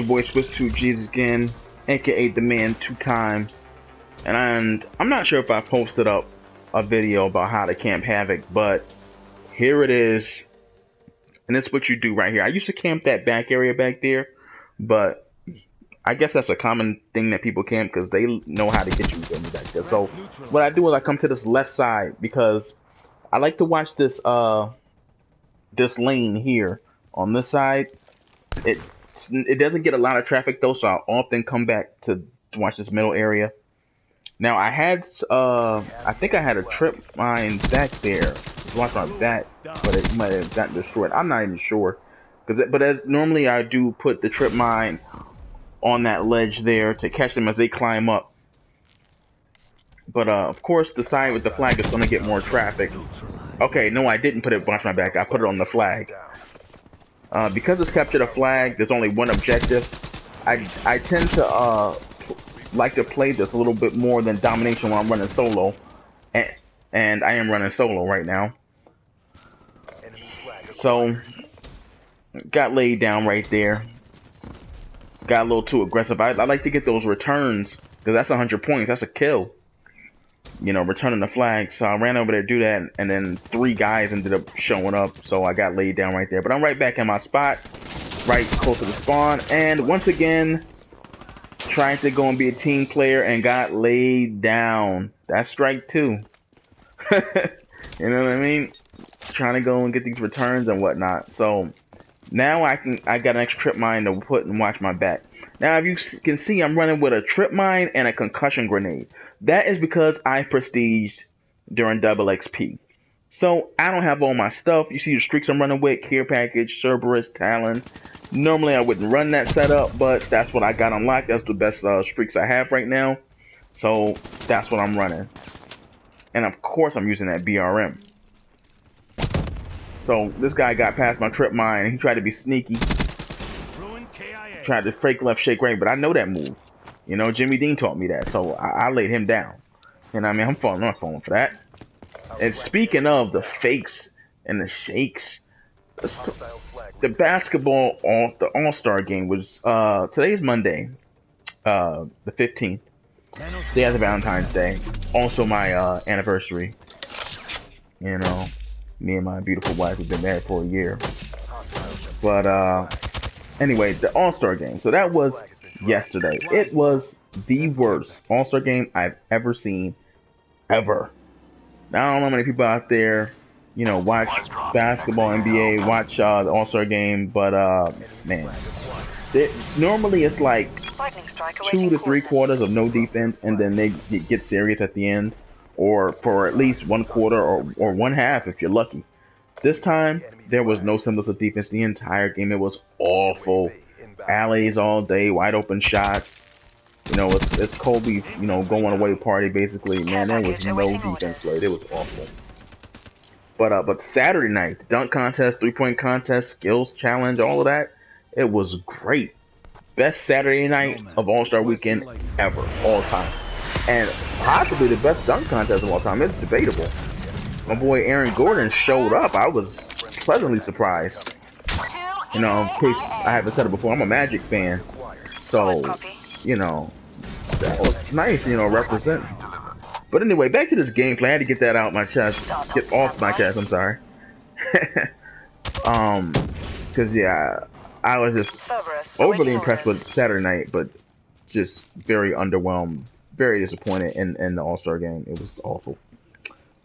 Your boy Swiss 2 Jesus again, aka the man 2 times, and I'm not sure if I posted up a video about how to camp havoc, but here it is, and it's what you do right here. I used to camp that back area back there, but I guess that's a common thing that people camp because they know how to get you back there. So what I do is I come to this left side because I like to watch this this lane here on this side. It doesn't get a lot of traffic though, so I'll often come back to watch this middle area. Now I had I think I had a trip mine back there. Watch my back, but it might have gotten destroyed. I'm not even sure, but as normally I do put the trip mine on that ledge there to catch them as they climb up. But of course the side with the flag is gonna get more traffic. Okay, no, I didn't put it watch my back. I put it on the flag. Because it's captured a flag, there's only one objective. I tend to like to play this a little bit more than domination when I'm running solo, and I am running solo right now. So got laid down right there. Got a little too aggressive. I like to get those returns because that's 100 points. That's a kill. You know, returning the flag. So I ran over there to do that, and then 3 guys ended up showing up, so I got laid down right there. But I'm right back in my spot, right close to the spawn, and once again, trying to go and be a team player and got laid down. That's strike 2. You know what I mean? Trying to go and get these returns and whatnot. So now I got an extra trip mine to put and watch my back. Now, if you can see, I'm running with a trip mine and a concussion grenade. That is because I prestiged during double XP. So I don't have all my stuff. You see the streaks I'm running with, care package, Cerberus, Talon. Normally I wouldn't run that setup, but that's what I got unlocked. That's the best streaks I have right now. So that's what I'm running. And of course I'm using that BRM. So this guy got past my trip mine and he tried to be sneaky. Tried to fake left, shake right, but I know that move. You know, Jimmy Dean taught me that, so I laid him down. You know what I mean? I'm falling for that. And speaking of the fakes and the shakes, the basketball, the All-Star game was, today's Monday, the 15th. Day after Valentine's Day. Also my anniversary. You know, me and my beautiful wife have been married for a year. But, anyway, the All-Star game. So that was yesterday. It was the worst All-Star game I've ever seen, ever. Now, I don't know how many people out there, you know, watch basketball, NBA, watch the All-Star game, but, man. Normally it's like 2 to 3 quarters of no defense, and then they get serious at the end, or for at least 1 quarter or 1 half if you're lucky. This time, there was no semblance of defense the entire game. It was awful. Alleys all day, wide open shots. You know, it's Kobe, you know, going away party basically. Man, there was no defense played. It was awful. But Saturday night, the dunk contest, 3-point contest, skills challenge, all of that, it was great. Best Saturday night of All-Star Weekend ever, all time. And possibly the best dunk contest of all time. It's debatable. My boy Aaron Gordon showed up. I was pleasantly surprised. You know, in case I haven't said it before, I'm a Magic fan. So, you know, that was nice, you know, representing. But anyway, back to this gameplay. I had to get that out my chest. Get off my chest, I'm sorry. Cause yeah, I was just overly impressed with Saturday night, but just very underwhelmed, very disappointed in the All-Star game. It was awful.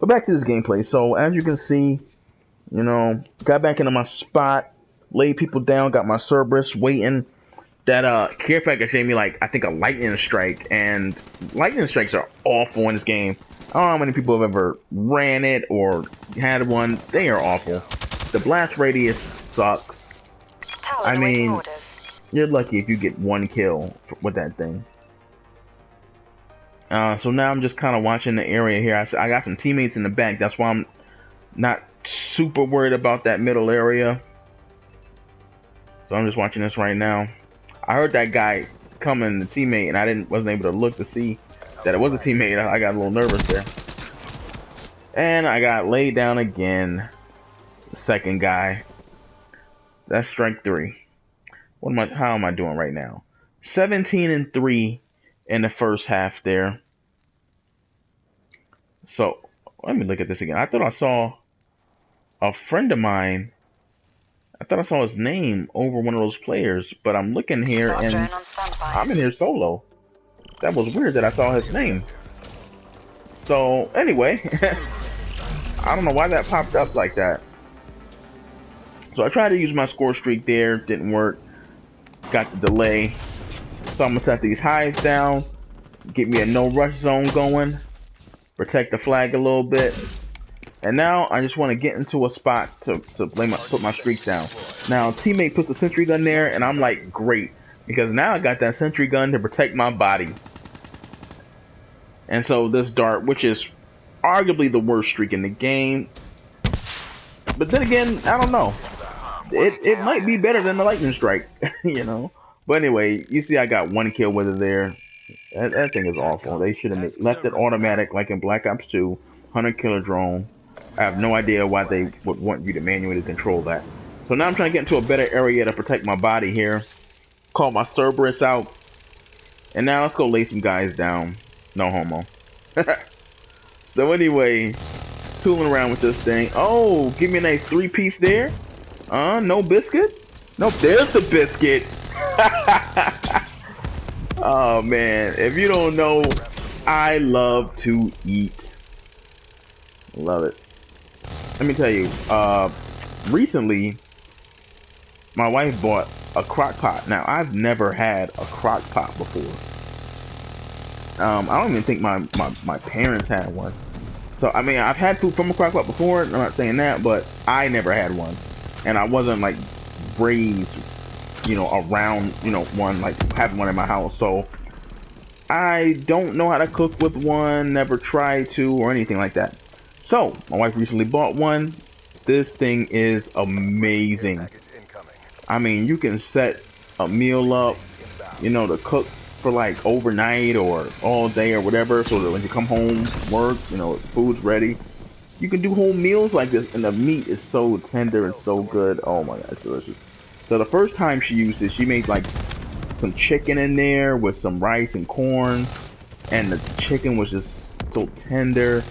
But back to this gameplay. So as you can see, you know, got back into my spot, laid people down, got my Cerberus waiting. That care package gave me like I think a lightning strike, and lightning strikes are awful in this game. I don't know how many people have ever ran it or had one. They are awful. The blast radius sucks. I mean, you're lucky if you get 1 kill with that thing. So now I'm just kind of watching the area here. I got some teammates in the back. That's why I'm not super worried about that middle area. So I'm just watching this right now. I heard that guy coming, the teammate, and I wasn't able to look to see that it was a teammate. I got a little nervous there. And I got laid down again. The second guy. That's strike 3. How am I doing right now? 17-3 in the first half there. So let me look at this again. I thought I saw a friend of mine. I thought I saw his name over one of those players, but I'm looking here and I'm in here solo. That was weird that I saw his name. So anyway, I don't know why that popped up like that. So I tried to use my score streak there, didn't work. Got the delay. So I'm gonna set these hives down, get me a no rush zone going, protect the flag a little bit. And now I just want to get into a spot to put my streak down. Now teammate puts the sentry gun there and I'm like, great, because now I got that sentry gun to protect my body. And so this dart, which is arguably the worst streak in the game, but then again, I don't know, it might be better than the lightning strike. You know. But anyway, you see I got 1 kill with it there. That thing is awful. They should have left it automatic like in Black Ops 2, 100 killer drone. I have no idea why they would want you to manually control that. So now I'm trying to get into a better area to protect my body here. Call my Cerberus out. And now let's go lay some guys down. No homo. So anyway, tooling around with this thing. Oh, give me a nice 3-piece there. No biscuit? Nope, there's the biscuit. Oh man, if you don't know, I love to eat. Love it. Let me tell you, recently my wife bought a crock pot. Now I've never had a crock pot before. I don't even think my parents had one. So I mean, I've had food from a crock pot before, I'm not saying that, but I never had one. And I wasn't like raised, you know, around, you know, one, like having one in my house. So I don't know how to cook with one, never tried to or anything like that. So my wife recently bought one. This thing is amazing. I mean, you can set a meal up, you know, to cook for like overnight or all day or whatever, so that when you come home from work, you know, food's ready. You can do whole meals like this, and the meat is so tender and so good. Oh my god, it's delicious. So the first time she used it, she made like some chicken in there with some rice and corn, and the chicken was just so tender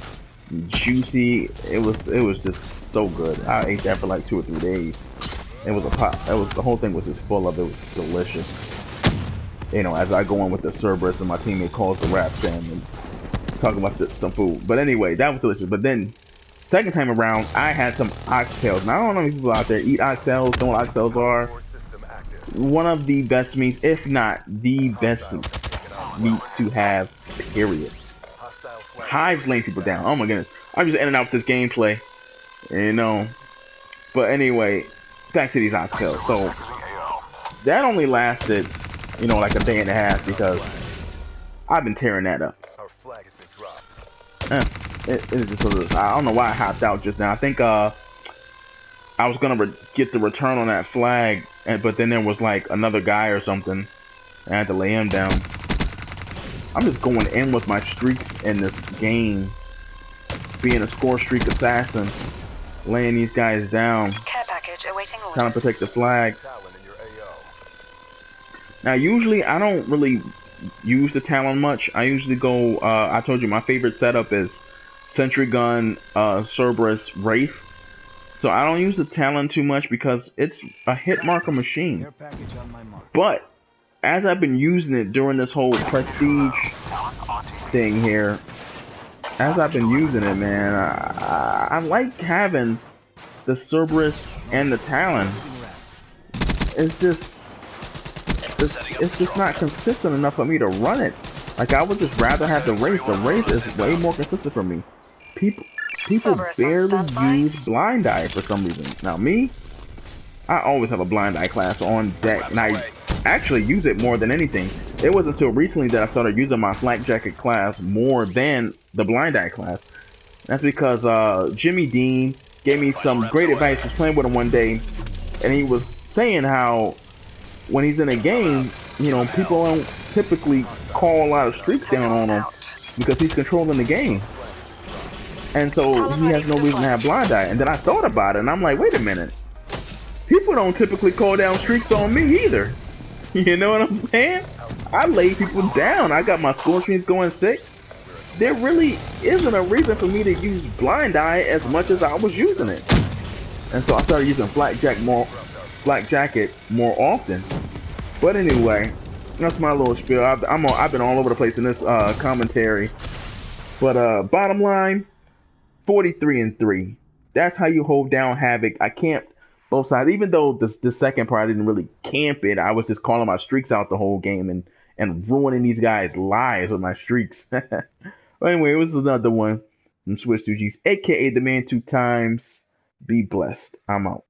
and juicy. It was just so good. I ate that for like 2 or 3 days. It was a pot. The whole thing was just full of it. It was delicious. You know, as I go on with the Cerberus and my teammate calls the rap fan and talking about some food. But anyway, that was delicious. But then second time around, I had some oxtails. Now I don't know if people out there eat oxtails, know what oxtails are. One of the best meats, if not the best meat to have, period. Hives laying people down. Oh my goodness. I'm just ending out with this gameplay. You know. But anyway, back to these oxtails. So that only lasted, you know, like a day and a half because I've been tearing that up. It is just sort of, I don't know why I hopped out just now. I think I was gonna get the return on that flag, but then there was like another guy or something. I had to lay him down. I'm just going in with my streaks in this game, being a score streak assassin, laying these guys down, trying to protect the flag. Now usually I don't really use the Talon much. I usually go, I told you my favorite setup is Sentry Gun, Cerberus, Wraith. So I don't use the Talon too much because it's a hit marker machine. But as I've been using it during this whole prestige thing here, as I've been using it, man, I like having the Cerberus and the Talon. It's just not consistent enough for me to run it. Like, I would just rather have the Wraith. The Wraith is way more consistent for me. People barely use Blind Eye for some reason. Now me, I always have a Blind Eye class on deck, and I actually use it more than anything. It wasn't until recently that I started using my Flak Jacket class more than the Blind Eye class. That's because Jimmy Dean gave me some great advice. I was playing with him one day, and he was saying how when he's in a game, you know, people don't typically call a lot of streaks down on him because he's controlling the game. And so he has no reason to have Blind Eye. And then I thought about it, and I'm like, wait a minute. People don't typically call down streaks on me either. You know what I'm saying? I lay people down. I got my score streams going 6. There really isn't a reason for me to use blind eye as much as I was using it. And so I started using black jacket more often. But anyway, that's my little spiel. I've been all over the place in this commentary. But bottom line, 43-3. That's how you hold down Havoc. I camped both sides. Even though the second part I didn't really camp it, I was just calling my streaks out the whole game and ruining these guys' lives with my streaks. But anyway, it was another one from Swiss 2Gs, aka the man 2 times. Be blessed. I'm out.